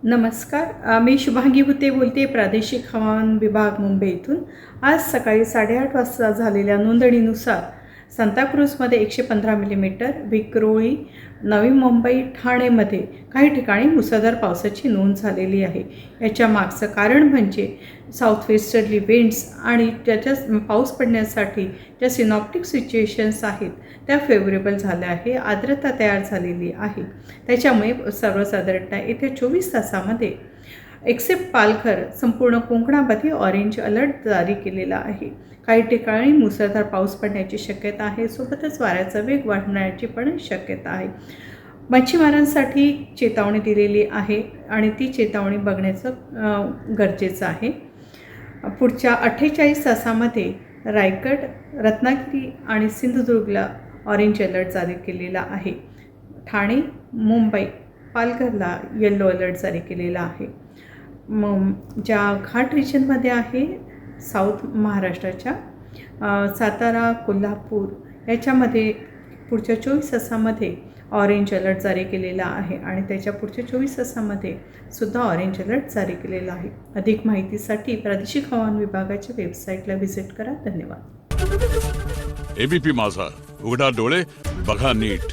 नमस्कार. मी शुभांगी भुते बोलते, प्रादेशिक हवामान विभाग मुंबई इथून. आज सकाळी 8:30 वाजता झालेल्या नोंदणीनुसार सांताक्रूजमध्ये 115 मिलीमीटर, विक्रोळी, नवी मुंबई, ठाणेमध्ये काही ठिकाणी मुसळधार पावसाची नोंद झालेली आहे. याच्या मागचं कारण म्हणजे साऊथ वेस्टर्ली विंड्स आणि त्याच्या पाऊस पडण्यासाठी ज्या सिनॉप्टिक सिच्युएशन्स आहेत त्या फेवरेबल झाल्या आहे. आर्द्रता तयार झालेली आहे. त्याच्यामुळे सर्वसाधारणतः येत्या 24 तासामध्ये एक्सेप्ट पालघर संपूर्ण कोकणामध्ये ऑरेंज अलर्ट जारी केलेला आहे. काही ठिकाणी मुसळधार पाऊस पडण्याची शक्यता आहे. सोबतच वाऱ्याचा वेग वाढण्याची पण शक्यता आहे. मच्छीमारांसाठी चेतावणी दिलेली आहे आणि ती चेतावणी बघण्याचं गरजेचं आहे. पुढच्या 48 तासामध्ये रायगड, रत्नागिरी आणि सिंधुदुर्गला ऑरेंज अलर्ट जारी केलेला आहे. ठाणे, मुंबई, पालघरला येलो अलर्ट जारी केलेला आहे. ज्या घाट रिजनमध्ये आहे साऊथ महाराष्ट्राच्या सातारा, कोल्हापूर याच्यामध्ये पुढच्या 24 तासामध्ये ऑरेंज अलर्ट जारी केलेला आहे आणि त्याच्या पुढच्या 24 तासामध्ये सुद्धा ऑरेंज अलर्ट जारी केलेला आहे. अधिक माहितीसाठी प्रादेशिक हवामान विभागाच्या वेबसाईटला व्हिजिट करा. धन्यवाद. एबीपी माझा, उघडा डोळे बघा नीट.